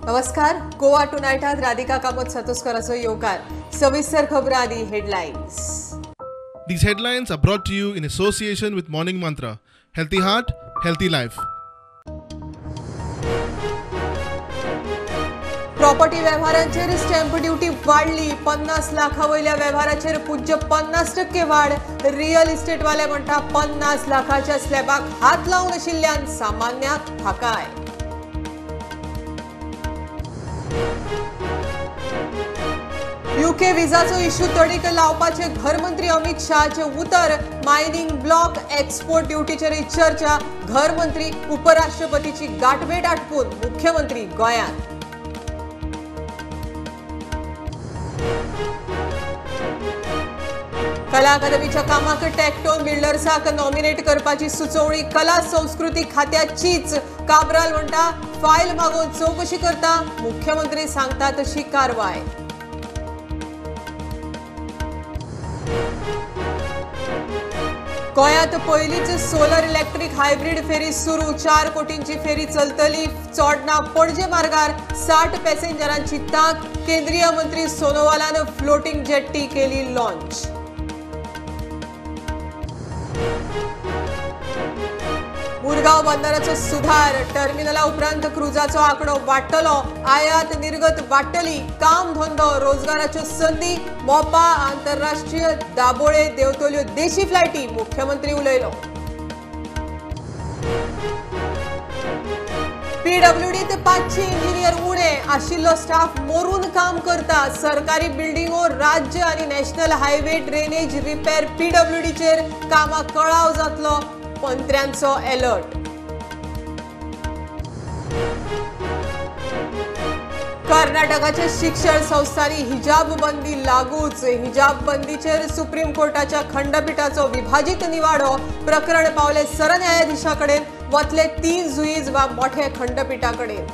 नमस्कार. गोवा टुनाइटात राधिका कामत सातोस्कराचो येवकार. सविस्तर खबरां आदी headlines. These headlines are brought to you in association with Morning Mantra. Healthy heart, healthy life. Property व्यवहारांचेर स्टॅम्प ड्युटी वाडली. 50 लाखावयल्या व्यवहाराचेर पुज्य 50% वाढ. रियल इस्टेट वाले म्हणटा 50 लाखाच्या स्लॅबाक हात लावून आशिल्ल्यान सामान्याक थाकाय. यूके विजाचो इश्यू तडीक लावपाचे घरमंत्री अमित शहाचे उतर. मायनिंग ब्लॉक एक्सपोर्ट ड्युटीचेर चर्चा. घरमंत्री उपराष्ट्रपतीची गाठभेट आटपून मुख्यमंत्री गोंयांत. कला अकादमीच्या कामाक टॅक्टोन बिल्डर्साक नॉमिनेट करपाची सुचोवणी कला संस्कृती खात्याचीच. काब्राल म्हणटा फायल मागून चौकशी करता. मुख्यमंत्री सांगता तशी कारवाय. गोंयांत पहिलीच सोलर इलेक्ट्रिक हायब्रीड फेरी सुरू. 4 कोटींची फेरी चलतली. चोडणा पणजे मार्गार 60 पॅसेंजरांची ताक. केंद्रीय मंत्री सोनोवालान फ्लोटिंग जेट्टी केली लॉन्च. मुरगांव बंदराचो सुधार. टर्मिनला उपरांत क्रुजाचो आंकडो वाडटलो. आयात निर्गत वाडटली. काम धंदो रोजगाराच्यो संदी. मोपा आंतरराष्ट्रीय दाबोळे देंवतल्यो देशी फ्लायटी. मुख्यमंत्री उलयलो. पीडब्ल्यूडीत 500 इंजिनियर उणे. आशिल्लो स्टाफ मरून काम करता. सरकारी बिल्डिंगो राज्य आनी नॅशनल हायवे ड्रेनेज रिपेर पीडब्ल्यूडीचेर कामाक कळाव जातलो. मंत्र्यांचो अलर्ट. कर्नाटकाच्या शिक्षण संस्थांनी हिजाब बंदी लागूच. हिजाब बंदीचेर सुप्रीम कोर्टाच्या खंडपीठाचो विभाजीत निवाडो. प्रकरण पावले सरन्यायाधीशाकडेन. वतले 3 जुईज वा मोठे खंडपीठाकडेन.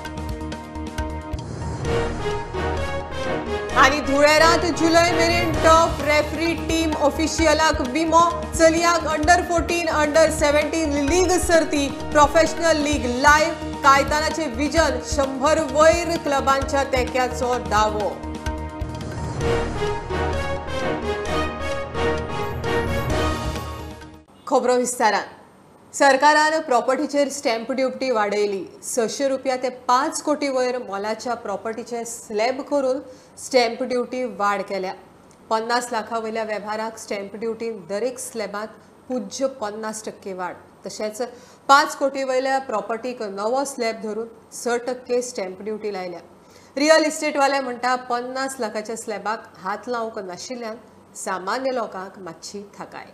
आणि धुळेरात जुलै मेरेन टफ रेफ्री टीम ऑफिशियलाक विमो. चलयांक अंडर-14 अंडर-17 लीग सर्ती. Professional league live. कायतानाचे विजन 100 वयर क्लबांच्या तेक्याचो दावो. खबरो विस्तारान. सरकारान प्रॉपर्टीचेर स्टॅम्प ड्युटी वाडयली. 600 रुपया ते 5 कोटी वयर मोलाच्या प्रॉपर्टीचे स्लॅब करून स्टॅम्प ड्युटी वाड केल्या. 50 लाखावयल्या वेव्हाराक स्टॅम्प ड्युटीन दरेक स्लॅबात पुज्य 50% वाड. तशेंच 5 कोटी वयल्या प्रॉपर्टीक नवो स्लॅब धरून 6% स्टॅम्प ड्युटी लायल्या. रियल इस्टेट वाले म्हणटा 50 लाखाच्या स्लॅबाक हात लावंक नाशिल्ल्यान सामान्य लोकांक मातशी थाकाय.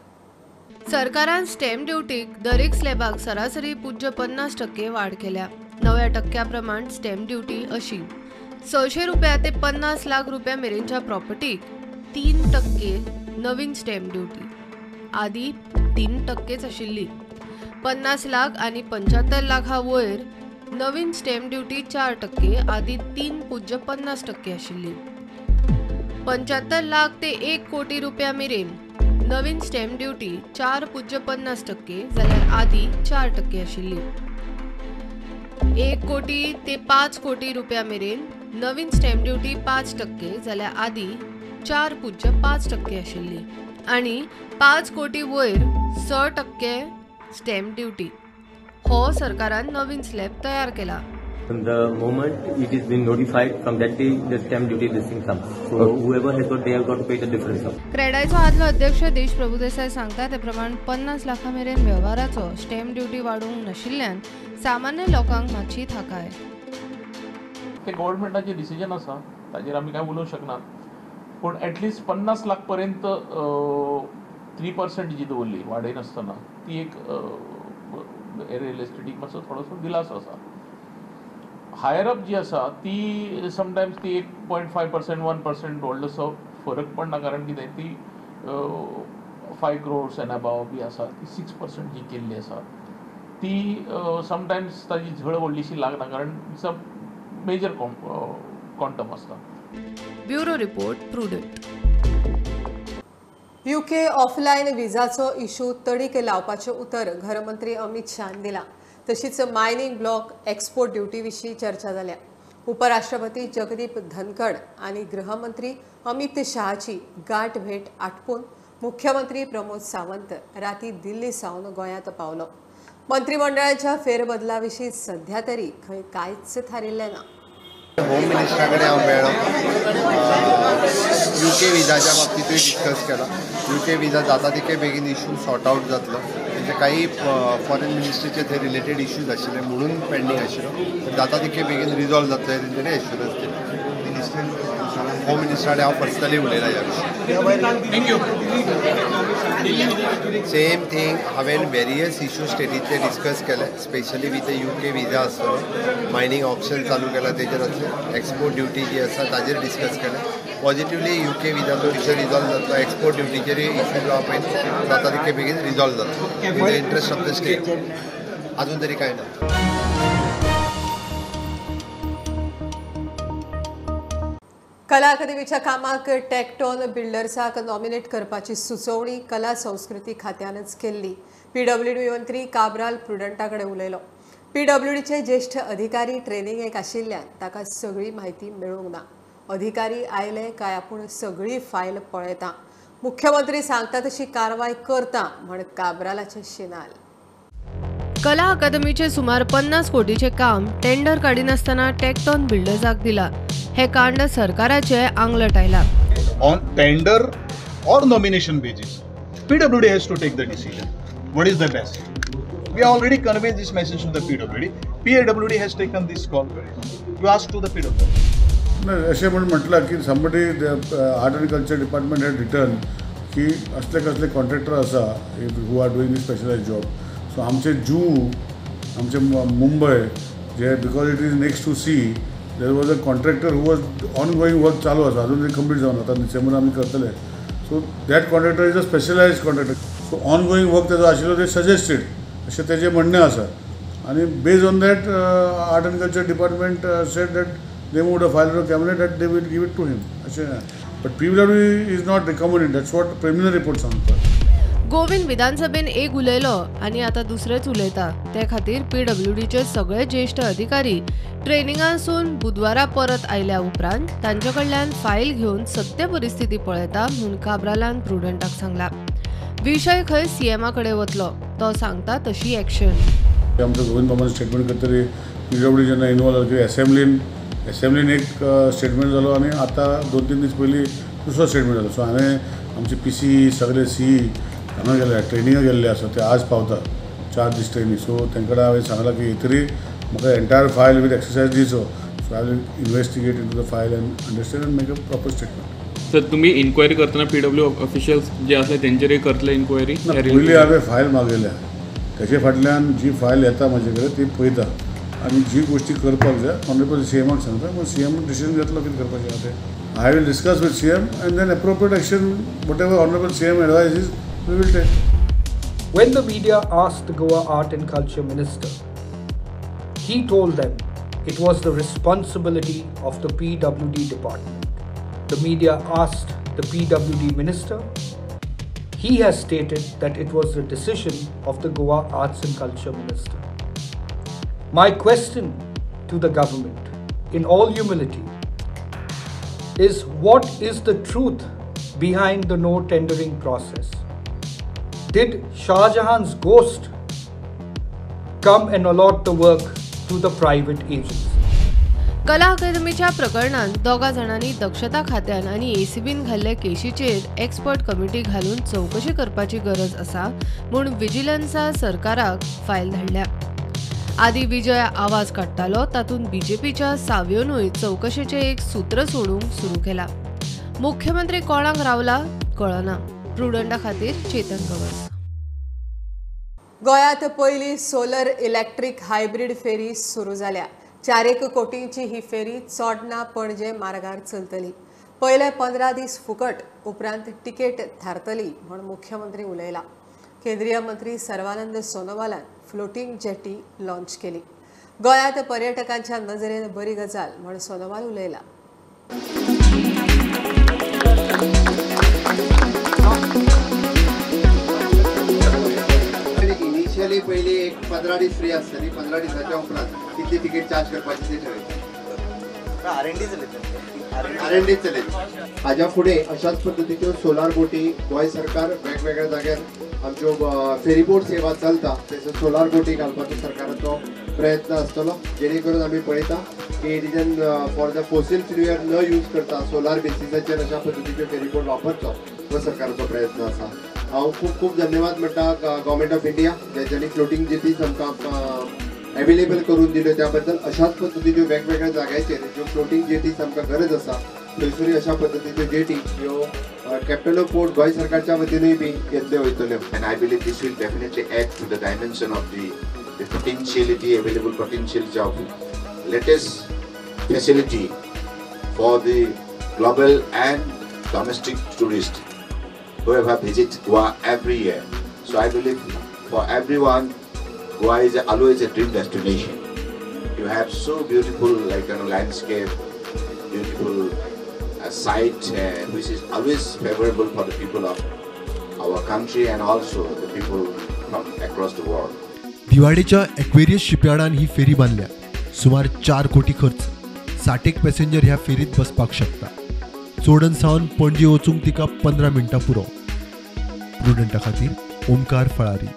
सरकारान स्टॅम्प ड्युटीक दरेक स्लॅबाक सरासरी पुज्य 50% वाड केल्या. नव्या टक्क्याप्रमाण स्टॅम्प ड्युटी अशी: 600 रुपया ते 50 लाख रुपया मेरेनच्या प्रॉपर्टीक 3% नवीन स्टॅम्प ड्युटी. आदी 3%च आशिल्ली. 50 लाख आणि 75 लाखा वयर नवीन स्टॅम्प ड्युटी 4%. आदी 3.50% आशिल्ली. 75 लाख ते 1 कोटी रुपया मेरेन नवीन स्टॅम्प ड्युटी 4.50% जाल्यार आदी 4% आशिल्ली. 1 कोटी ते 5 कोटी रुपया मेरेन नवीन स्टॅम्प ड्युटी 5% जाल्यार आदी 4.5% आशिल्ली. आणि 5 कोटी वयर 6% स्टॅम्प ड्युटी. हो सरकारान नवीन स्लॅब तयार केला. From the moment it is been notified, from that day the stamp duty this thing comes. So whoever has got, they have got to pay the difference. क्रेडायचो आदलो अध्यक्ष देश प्रभुदेसाय सांगता ते प्रमाण 50 लाखा मेरेन व्यवहाराचो स्टॅम्प ड्युटी वाडोवंक नाशिल्ल्यान सामान्य लोकांक मातशी थाकाय. ते गव्हर्नमेंटाचे डिसिजन आसा, ताजेर आमी काय उलोवंक शकनात. पूण एटलिस्ट 50 लाख पर्यंत 3% जी दवरली वाडयनासतना ती एक रियल एस्टेटीक मातसो थोडोसो दिलासो आसा. हायर अप जी आसा ती समटायम्स ती 1.5% 1% व्हडलोसो फरक पडना. कारण कितें ती 5 crores एंड अबाव बी आसा ती 6% जी केल्ली आसा ती समटायम्स ताजी झळ व्हडलीशी लागना. कारण इट्स अ मेजर क्वांटम आसता. Bureau report Prudent. यूके ऑफलायन विजाचो इश्यू तडीक लावपाचें उतर घरमंत्री अमित शहान दिलां. तशीच मायनिंग ब्लॉक एक्सपोर्ट ड्युटी विशीं चर्चा जाल्या. उपराष्ट्रपती जगदीप धनखड आणि गृहमंत्री अमित शहाची गाठ भेट आटपून मुख्यमंत्री प्रमोद सावंत राती दिल्ली सावन गोंयांत पावलो. मंत्रिमंडळाच्या फेरबदलाविशीं सध्या तरी खंय कांयच थारिल्लें ना. होम मिनिस्टराकडे हांव मेळ्ळो. UK विजाच्या बाबतींतूय डिस्कस केला. UK विजा जाता तितके बेगीन इश्यू सॉर्ट आउट जातलो. म्हणजे काही फॉरेन मिनिस्ट्रीचे थंय रिलेटेड इश्यूज आशिल्ले म्हणून पेंडींग आशिल्लो. जाता तितके बेगीन रिजॉल्व जातलो हे तेंच्यांनी एश्युरन्स दिली. होम मिनिस्टराकडे हांव पर्सनली उलयला ह्या विशीं. सेम थिंग हांवें वेरियस इश्यू स्टेटीचे डिस्कस केले, स्पेशली विथ UK विजा आसतलो. मायनींग ऑप्शन चालू केला तेजेर एक्सपोर्ट ड्युटी जी आसा ताजेर डिस्कस केले. पॉझिटिव्हली UK विजाचो विशय रिजॉल्व जातलो. एक्सपोर्ट ड्युटीचेर इश्यू जो आपण जाता तितके बेगीन रिजॉल्व जातलो in the interest of the state. अजून तरी कांय ना. कला अकादमीच्या कामाक टॅक्टोन बिल्डर्साक नॉमिनेट करपाची सुचोवणी कला संस्कृती खात्यानच केल्ली. PWD मंत्री काब्राल प्रुडंटाकडे उलयलो. PWDचे ज्येष्ठ अधिकारी ट्रेनिंगेक आशिल्ल्यान ताका सगळी म्हायती मेळूंक ना. अधिकारी आयले काय आपूण सगळी फायल पळयता. मुख्यमंत्री सांगता तशी कारवाय करता म्हण काब्रालाचे शिनाल. कला अकादमीचे सुमार 50 कोटीचे काम टेंडर काडिनासतना टॅक्टोन बिल्डर्साक दिला. हे कांड सरकाराचे आंगलट आयला. On tender or nomination basis, PWD has to take the decision. What is the best? We have already conveyed this message to the PWD. PWD has taken this call. You ask to the PWD. नाही, असे म्हणून म्हटलं की somebody art and culture department had written की असले कसले contractor आसा who are doing the specialised job. So आमचे आमचे मुंबय जे because it is next to sea there was a contractor who was ongoing work चालू आसा. अजून तरी कंप्लीट जावन आता डिसेंबर आमी करतले. So that contractor is a specialised contractor. So ongoing work तेजो आशिल्लो ते सजेस्टेड अशें तेजें म्हणणें आसा. आणि based on that art and culture department said that they would have filed a cabinet that they will give it to him. But PWD is not recommended. That's what preliminary report सांगतात. गोविंद विधानसभेन एक उलयलो आणि आता दुसरेच उलयता. ते खातीर PWDचे सगळे ज्येष्ठ अधिकारी ट्रेनिंगासून बुधवारा परत आयल्या उपरांत तांचे कडल्यान फायल घेवन सत्य परिस्थिती पळयता म्हूण काब्रालान प्रुडंटाक सांगला. विशय खंय CMA कडेन वतलो तो सांगता तशी एक्शन. आमचं गोविंद बाबांनी स्टेटमेंट करतरी PWD जेन्ना इन्वॉल्व जाली असेंब्लीन एक स्टेटमेंट जालो आणि आता 2-3 दीस पयलीं दुसरो स्टेटमेंट जालो. सो हांवें आमचे PC सगळे CE हांगा गेले ट्रेनिंगाक गेल्ले आसा ते आज पावता 4 दीस ट्रेनिंग. सो तांकां हांवें सांगलां की तरी म्हाका एंटायर फायल विथ एक्सरसाइज दिवचो. So I will investigate into the file and understand and make a proper statement. Sir तुम्ही इन्क्वायरी करतना PW ऑफिशियल्स जे आसले तेंचेरय करतले इन्क्वायरी? पयलीं हांवें फायल मागयल्या तेजे फाटल्यान जी फायल येता म्हाजे कडेन ती पळयता आणि जी गोष्टी करपाक जाय ऑनरेबल CMाक सांगता. मग CM डिसिजन घेतलो कितें करपाचें आहा तें. I will discuss with CM and then appropriate action whatever honourable CM advises we will take. When the media asked the Goa Art and Culture Minister, he told them it was the responsibility of the PWD department. The media asked the PWD minister. He has stated that it was the decision of the Goa Arts and Culture Minister. My question to the government, in all humility, is what is the truth behind the no tendering process? Did Shah Jahan's ghost come and allot the work to the private agents? कला अकादमीच्या प्रकरणात दोगा जाणांनी दक्षता खात्यान आणि ACBन घाल्ले केशीचेर expert committee घालून चौकशी करपाची गरज आसा म्हूण विजिलन्सा सरकाराक फायल धाडल्या. आदी विजय आवाज काडटालो तातूंत BJPच्या सावयोनूय चौकशेचे एक सूत्र सोडूंक सुरू केला. मुख्यमंत्री कोणाक रावला कळना. प्रुडंटा खातीर चेतन गवस. गोंयांत पयली सोलर इलेक्ट्रीक हायब्रीड फेरी सुरू जाल्या. 4 कोटींची ही फेरी चोडणा पणजे मार्गार चलतली. पयले 15 दीस फुकट उपरांत तिकेट थारतली म्हूण मुख्यमंत्री उलयला. केंद्रीय मंत्री सर्वानंद सोनोवालान फ्लोटिंग जेटी लॉन्च केली. गोंयांत पर्यटकांच्या नजरेन बरी गजाल म्हूण सोनोवाल उलयला. इनिशियली पयली एक 15 दीस फ्री आसतली. 15 दिसाच्या उपरांत कितली तिकेट चार्ज करपाची ती ठरयता. R&D चलयता R&D चलयता. हाज्या फुडें अशाच पद्दतीच्यो सोलार बोटी गोंय सरकार वेगवेगळ्या जाग्यार आमच्यो फेरीबोट सेवा चलता तशें सोलार बोटी घालपाचो सरकाराचो प्रयत्न आसतलो, जेणे करून आमी पळयता की रिजन फॉर द फोसील फ्युएल न यूज करता सोलार बेसिसाचेर अशा पद्दतीच्यो फेरीबोट वापरचो हो सरकाराचो प्रयत्न आसा. हांव खूब खूब धन्यवाद म्हणटा गव्हर्मेंट ऑफ इंडिया ज्यांनी फ्लोटींग जेटीज आमकां अवेलेबल करून दिल्यो त्या बद्दल. अशाच पद्दतीच्यो वेगवेगळ्या जाग्याचेर ज्यो फ्लोटींग जेटीज आमकां गरज आसा थंयसरूय अशा पद्दतीच्यो जेटी ह्यो कॅप्टन ऑफ पोर्ट गोंय सरकारच्या वतीनूय बी घेतल्यो वयतल्यो. And I believe this will definitely add to the dimension of the potentiality, available potentiality of latest facility for the global and domestic tourists whoever visit Goa every year. So I believe for everyone, Goa is always a dream destination. You have so beautiful landscape, beautiful sight which is always favorable for the people of our country and also the people from across the world. दिवाडेच्या Aquarius शिपयार्डान ही ferry बांधल्या. सुमार 4 कोटी खर्च. 60 passenger ह्या फेरीत बसपाक शकता. चोडण सावन पणजी वचूंक तिका 15 मिनटां पुरो. प्रुडंटा खातीर ओमकार फळारी.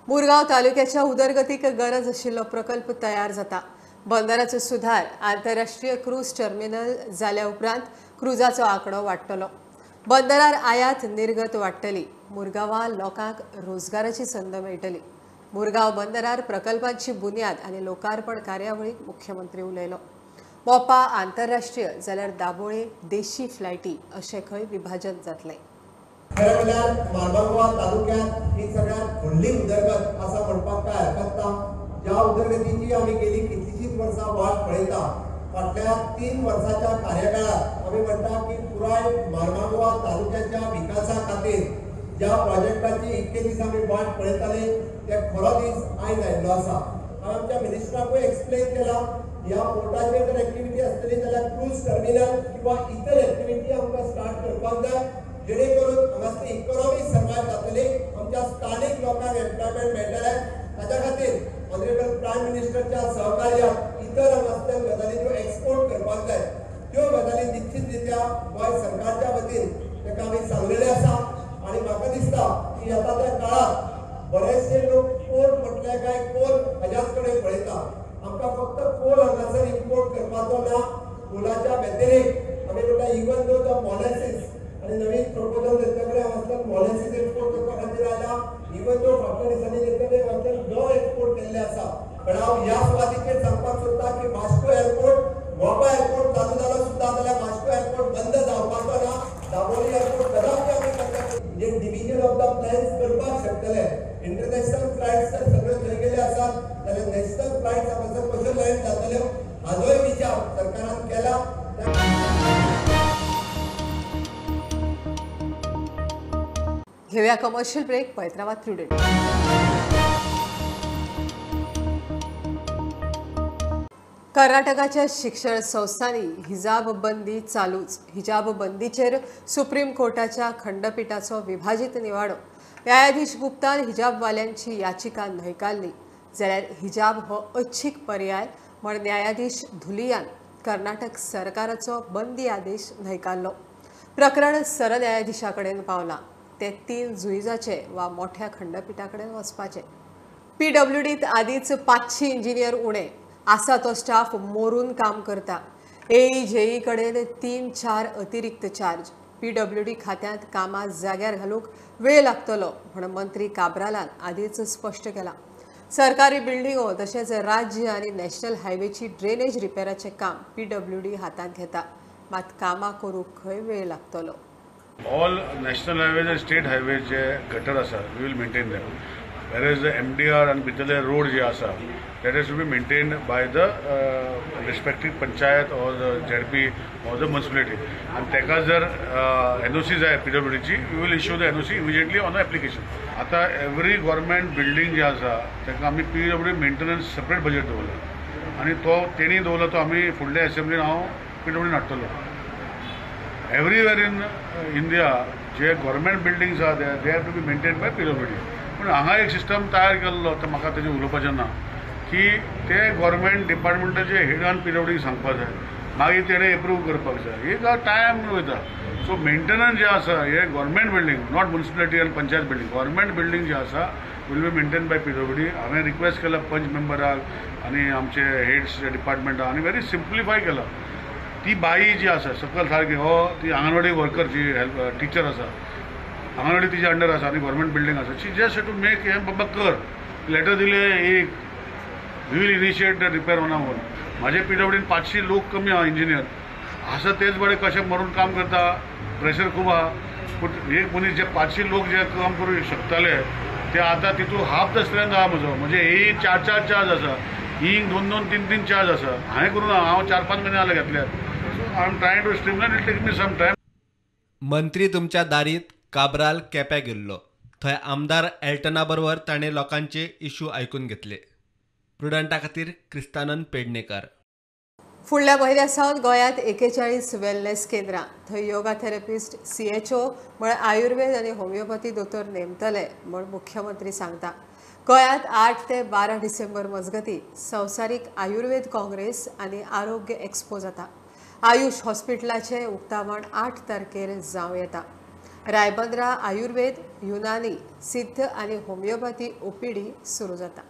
मुरगांव तालुक्याच्या उदरगतीक गरज आशिल्लो प्रकल्प तयार जाता. बंदराचो सुधार, आंतरराष्ट्रीय क्रूज टर्मिनल जाल्या उपरांत क्रुजाचो आंकडो वाडटलो. बंदरार आयात निर्गत वाडटली. मुरगांवां लोकांक रोजगाराची संद मेळटली. मुरगांव बंदरार प्रकल्पांची बुन्याद आनी लोकार्पण कार्यावळीक मुख्यमंत्री उलयलो. मोपा आंतरराष्ट्रीय जाल्यार दाबोळे देशी फ्लायटी अशें खंय विभाजन जातलें. खरें म्हणल्यार मारबांगोवा तालुक्यांत ही सगळ्यांत व्हडली उदरगत आसा म्हणपाक काय हरकत ना. ज्या उदरगतीची आमी गेली कितलीशींच वर्सां वाट पळयता, फाटल्या 3 वर्सांच्या कार्यकाळात आमी म्हणटा की पुराय मारबांगोवा तालुक्याच्या विकासा खातीर ज्या प्रोजेक्टाची इतके दीस आमी वाट पळयताले ते खरो दीस आयज आयिल्लो आसा. हांवें आमच्या मिनिस्टराकूय एक्सप्लेन केला, ह्या पोर्टाचेर जर एक्टिविटी आसतली जाल्यार क्रूज टर्मिनल किंवा इतर एक्टिविटी आमकां स्टार्ट करपाक जाय, जेणे करून हांगासली इकॉनॉमी सर्वायव जातली, आमच्या स्थानीक लोकांक एम्प्लॉयमेंट मेळटलें. ताच्या खातीर ऑनरेबल प्रायम मिनिस्टरच्या सहकार्यान इतर हांगासल्या गजाली ज्यो एक्सपोर्ट करपाक जाय त्यो गजाली निश्चितरित्या गोंय सरकारच्या वतीन ताका आमी सांगलेले आसा. आनी म्हाका दिसता की येता त्या काळात बरेचशे लोक पोर्ट म्हटले काय कोल हाच्याच कडेन पळयता. आमकां फक्त कोल हांगासर इम्पोर्ट करपाचो ना, कोलाच्या व्यतिरीक्त आमी म्हणटा इवन दो द मॉलेसिस आनी नवीन प्रपोजल तेचे कडेन हांगासर मॉलेसिस एक्सपोर्ट करपा खातीर आयला. इवन दो फाटल्या दिसांनी तेचे कडेन हांगासर ग एक्सपोर्ट केल्ले आसा. पण हांव ह्या सुवातेचेर सांगपाक सोदता की वास्को एअरपोर्ट मोपा एअरपोर्ट चालू जालो सुद्धा जाल्यार वास्को एअरपोर्ट बंद जावपाचो ना. दाबोळी एअरपोर्ट कदापि आमी करता म्हणजे डिव्हिजन ऑफ द प्लॅन्स करपाक शकतले. इंटरनॅशनल फ्लायट्स जर सगळे थंय गेले आसात जाल्यार नॅशनल फ्लायट्स हांगासर कश्यो लँड जातल्यो हाजोय विचार सरकारान केला. घेऊया कमर्शियल ब्रेक. पळयत रावात प्रुडंट. कर्नाटकाच्या शिक्षण संस्थांनी हिजाब बंदी चालूच. हिजाब बंदीचेर सुप्रीम कोर्टाच्या खंडपीठाचो विभाजीत निवाडो. न्यायाधीश गुप्तान हिजाबवाल्यांची याचिका न्हयकारली जाल्यार हिजाब हो ऐच्छिक पर्याय म्हण न्यायाधीश धुलियान कर्नाटक सरकाराचो बंदी आदेश न्हयकारलो. प्रकरण सरन्यायाधीशा कडेन पावलां. ते 3 जुईजाचे वा मोठ्या खंडपीठा कडेन वचपाचे. PWDत आदींच 500 इंजिनियर उणे. आसा तो स्टाफ मोरून काम करता. AE कडेन 3-4 अतिरिक्त चार्ज. PWD खात्यांत कामां जाग्यार घालूंक वेळ लागतलो म्हण मंत्री काब्रालान आदींच स्पश्ट केलां. सरकारी बिल्डिंगो तशेंच राज्य आनी नॅशनल हायवेची ड्रेनेज रिपेराचें काम PWD हातांत घेता. मात कामां करूंक खंय वेळ लागतलो. All national highways and state highways जे गटर आसा, we will maintain them. Whereas the MDR and भितरले road जे आसा, that has to be maintained by the respective panchayat or the ZP or the municipality. And तेका जर NOC जाय PWD ची, we will issue the NOC immediately on the application. आता every government building जे आसा, तेका आमी PWD maintenance separate budget दवरला. आणि तो तेणी दवरला तो आमी फुडल्या असेंब्लीन हांव PWD हाडटलो. Everywhere in India, जे गव्हर्मेंट बिल्डिंग्स आहा they have to be maintain by PWD. पूण हांगा एक सिस्टम तयार केल्लो, तर म्हाका तेजें उलोवपाचें ना, की ते गव्हर्मेंट डिपार्टमेंटाचे हेडान PWD सांगपाक जाय, मागीर तेणे एप्रूव करपाक जाय. एक टायम वयता. सो मेंटेनन्स जे आसा हे गव्हर्मेंट बिल्डींग, नॉट म्युनिसिपालिटी आनी पंचायत बिल्डींग, गव्हर्मेंट बिल्डींग जे आसा will be maintain by PWD. हांवें रिक्वेस्ट केला पंच मेंबराक आनी आमचे हेड्स डिपार्टमेंटाक आनी व्हेरी सिंप्लिफाय केला. ती बाई जी आसा सकयल सारकी ती अंगणवाडी वर्कर जी टीचर आसा, अंगणवाडी तिच्या अंडर आसा आनी गव्हर्मेंट बिल्डींग आसा, शी जस्ट टू मेक हे बाबा कर. लेटर दिले एक we will initiate the repair on hour. माझे PWDन 500 लोक कमी आहा इंजिनियर आसा, तेच बरे कशे मरून काम करता, प्रेशर खूब आहा. पूण एक मनीस जे 500 लोक जे काम करूं शकताले ते आतां तितून हाफ द स्ट्रेंथ आहा म्हजो. म्हणजे ही 4 चार्ज आसा, ही 2 3 चार्ज आसा. हांवें करूं ना, हांव 4-5 म्हयने जाले घेतल्यात. So I am trying to streamline, it take me some time. मंत्री तुमच्या दारीत काब्राल केप्यां गेल्लो. थंय आमदार एल्टना बरोबर ताणें लोकांचे इश्यू आयकून घेतले. प्रुडंटा खातीर क्रिस्तानंद पेडणेकार. फुडल्या म्हयन्या सावन गोंयांत 41 वेलनेस केंद्रां, थंय योगा थेरपिस्ट, CHO म्हळ्यार आयुर्वेद आनी होमिओपॅथी दोतोर नेमतले म्हूण मुख्यमंत्री सांगता. गोंयांत 8 ते 12 डिसेंबर मजगती संवसारीक आयुर्वेद काँग्रेस आनी आरोग्य एक्सपो जाता. आयुष हॉस्पिटलाचें उक्तावण 8 तारखेर जावं येता. रायबंद्रा आयुर्वेद, युनानी, सिद्ध आनी होमिओपॅथी OPD सुरू जाता.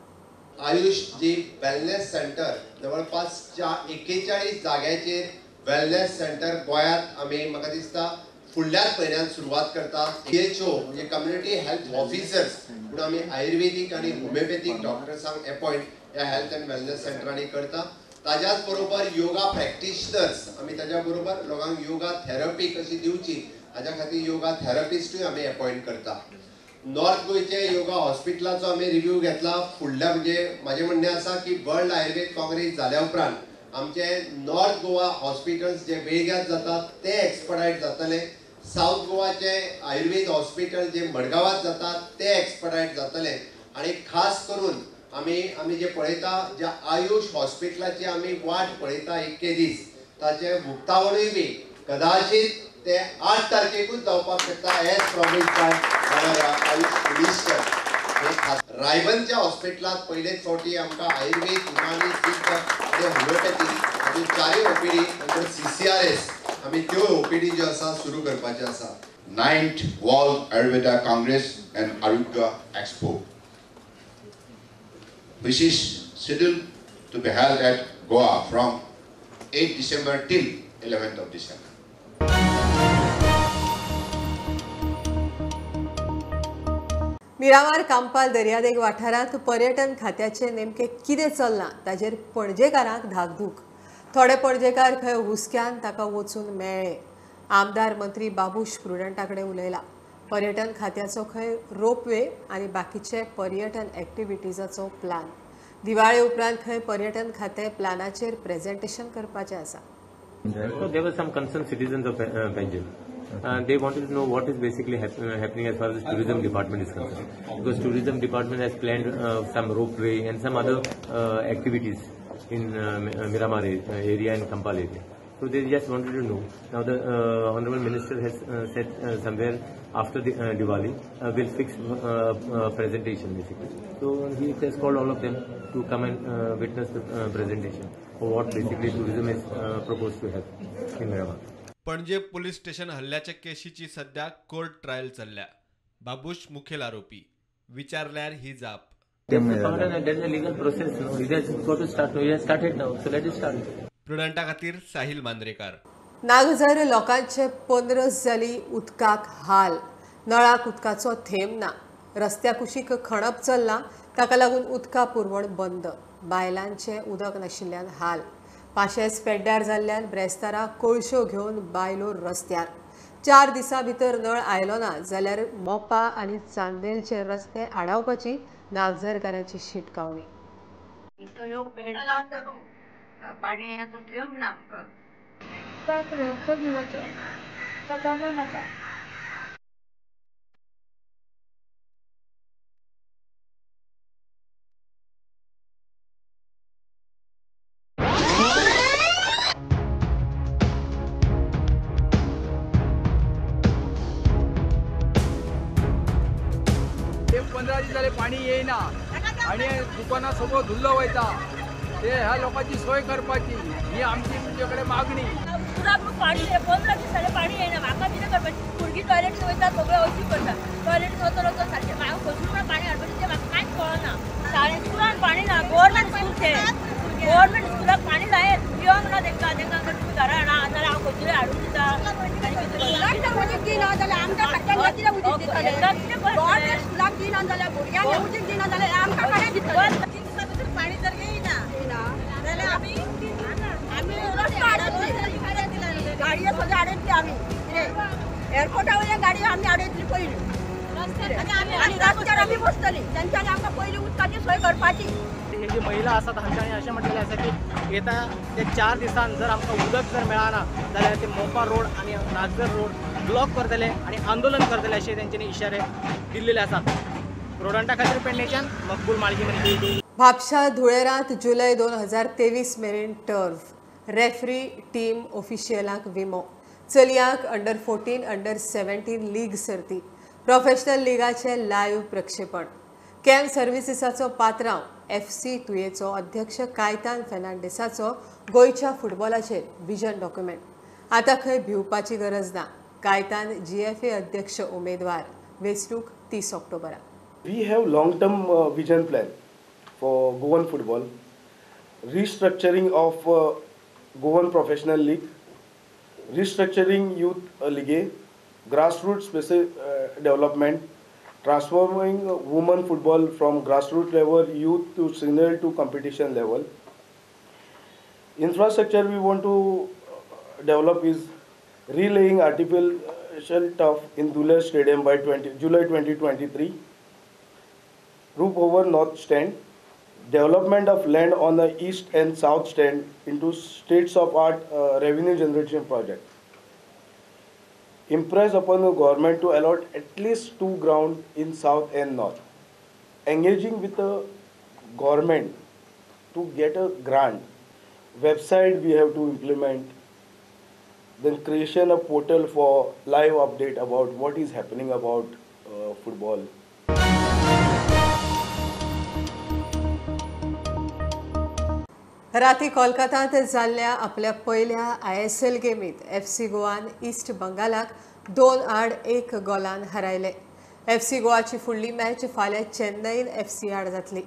आयुष जी वेलनेस सेंटर जवळपास 41 जाग्याचेर वेलनेस सेंटर गोंयांत आमी म्हाका दिसता फुडल्याच म्हयन्यात सुरवात करता. CHO म्हणजे कम्युनिटी हेल्थ ऑफिसर्स पूण आमी आयुर्वेदीक आनी होमिओपॅथीक डॉक्टर्सांक अपॉयंट ह्या हेल्थ अँड वेलनेस सेंटरांनी करता. ताज्याच बरोबर योगा प्रॅक्टिशनर्स आमी ताज्या बरोबर लोकांक योगा थेरपी कशी दिवची हाज्या खातीर योगा थेरपिस्टूय आमी अपॉयंट करता. नॉर्थ गोयचे योगा हॉस्पिटलाचो आमी रिव्ह्यू घेतला. फुडल्या म्हणजे माझे म्हणणे आसा की वर्ल्ड आयुर्वेद काँग्रेस जाल्या उपरांत आमचे नॉर्थ गोवा हॉस्पिटल्स जे वेळग्यात जातात ते एक्सपर्टायट जातले. साऊथ गोवाचे आयुर्वेद हॉस्पिटल जे मडगांवांत जातात ते एक्सपर्टायट जातले. आणि खास करून आमी जे पळयता ज्या आयुष हॉस्पिटलाची आमी वाट पळयता 21 दीस ताचे उक्तावणूय बी कदाचित ते 8 तारखेकूच जावपाक शकता as promised by AYUSH minister. रायबंदच्या हॉस्पिटलांत पयलेच फावटी आमकां आयुर्वेद, युनानी, सिद्ध आनी होमिओपॅथी हाच्यो 4 OPD नंतर CCRS आमी त्यो OPD ज्यो आसा सुरू करपाच्यो आसा. 9th World Ayurveda Congress and Arugya Expo, which is scheduled to be held at Goa from 8 December till 11th of December. Miramar Campal दर्यादेग वाठारांत पर्यटन खात्याचे नेमके कितें चल्लां ताचेर पणजेकारांक धाकधूक. थोडे पणजेकार खंय हुस्क्यान ताका वचून मेळ्ळे. आमदार मंत्री बाबूश प्रुडंटा कडेन उलयला. पर्यटन खात्याचो खंय रोपवे आनी बाकीचे पर्यटन एक्टिविटीजाचो प्लान. दिवाळे उपरांत खंय पर्यटन खातें प्लानाचेर प्रेझेंटेशन करपाचें आसा. So there were some concerned citizens of Bengal. They wanted to know what is basically happening as far as the tourism department is concerned, because tourism department has planned some ropeway and some other activities in Miramar area and Kampal area. So they just wanted to know. Now the Honorable Minister has said somewhere after the Diwali will fix presentation basically. So he has called all of them to come and witness the presentation of what basically tourism is proposed to have in Miramar. पणजे police station हल्ल्याच्या केशीची सध्या court trial चल्ल्या. बाबूश मुखेल आरोपी. विचारल्यार ही जाप. प्रुडंटा खातीर साहिल मांद्रेकार. नागझर लोकांचे 15 जाली उदकाक हाल. नळाक उदकाचो थेंब ना. रस्त्या कुशीक खणप चल्लां ताका लागून उदका पुरवण बंद. बायलांचे उदक नाशिल्ल्यान हाल. पाशेस पेड्ड्यार जाल्ल्यान ब्रेस्तारा कोळश्यो घेवन बायलो रस्त्यार. 4 दिसां भितर नळ आयलो ना जाल्यार मोपा आनी चांदेलचे रस्ते आडावपाची नागझरकारांची शिटकावणी. ते 15 दीस झाले पाणी येईना. आणि दुकानां सगळं धुल्लो वयता ते ह्या लोकांची सोय करपाची ही आमची तुमच्याकडे मागणी. पाणी 15 दिसांनी पाणी येना म्हाका कितें करपाची भुरगीं टॉयलेट वयता सगळे अवची करता टॉयलेट वचून सारकें म्हाका खंयसून पाणी हाडपाचें तें म्हाका कांयच कळना. शाळेंत स्कुलान पाणी ना गव्हर्मेंट स्कूल ते गव्हर्मेंट स्कुलाक पाणी जाय पिवंक ना तांकां जर तुमी घरा हाडा जाल्यार हांव खंयतरी हाडून दिता. उदीक दिना जाल्यार आमकां खात्यान कितें उदीक दितले गव्हर्मेंट स्कुलाक दिना जाल्यार भुरग्यांक उदीक दिना जाल्यार आमकां कडेन दितले. 3 दिसां भितर पाणी जर येयना जाल्यार आमी रस्तो हाडटली गाडयो सगळ्यो हाडटली आमी एअरपोर्टा वयल्या गाडयो आमी हाडटली पयलीं आनी रस्त्यार आमी बसतली तेंच्यांनी आमकां पयलीं उदकाची सोय करपाची. हे जी महिला आसात हांच्यांनी अशें म्हटलेलें आसा की येता ते 4 दिसान जर आमकां उदक जर मेळना जाल्यार ते मोपा रोड आनी नागझर रोड ब्लॉक करतले आनी आंदोलन करतले अशें तेंच्यांनी इशारे दिल्लेले आसात. प्रोडंटा खातीर पेडणेच्यान मकबूल माळगी. म्हापशा धुळेरांत जुलय 2023 मेरेन टर्फ रेफ्री टीम ऑफिशियलांक विमो चलयांक अंडर 14 अंडर 17 लीग सर्ती प्रोफेशनल लिगाचे लायव्ह प्रक्षेपण कॅम्प सर्विसेसाचो पात्रांव FC तुयेचो अध्यक्ष कायतान फेर्नांडीसाचो गोंयच्या फुटबॉलाचेर विजन डॉक्युमेंट आतां खंय भिवपाची गरज ना कायतान GFA अध्यक्ष उमेदवार वेंचणूक 30 ऑक्टोबरा. We have long-term vision plan for Goan football, restructuring of Goan Professional League, restructuring Youth League, grassroots development, transforming women football from grassroots level youth to senior to competition level. Infrastructure we want to develop is relaying artificial turf in Dule Stadium by July 2023. Roof over north stand, development of land on the east and south stand into state-of-art revenue generation project. Impress upon the government to allot at least 2 grounds in south and north. Engaging with the government to get a grant. Website we have to implement. Then creation of portal for live update about what is happening about football. राती कोलकातात जाल्ल्या आपल्या पयल्या ISL गेमीत FC गोवान east बंगालाक 2-1 Golan हरयले. FC गोवाची फुडली match फाल्यां Chennaiyin FC आड जातली.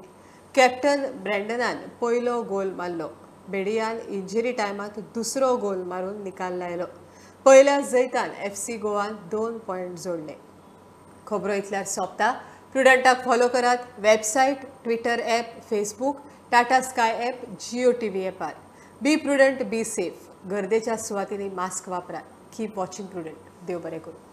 Captain ब्रँडनान पयलो गोल मारलो. बेडियान इंजरी टायमात दुसरो गोल मारून निकाल लायलो. पयल्या जैतान FC गोवान 2 पॉयंट जोडले. खबरो इतल्यार सोंपता. प्रुडंटाक फॉलो करात. Website, Twitter app, Facebook, Tata Sky app, Jio TV ॲपार. Be prudent, be safe. गर्देच्या सुवातींनी मास्क वापरात. Keep watching prudent. देव बरें करूं.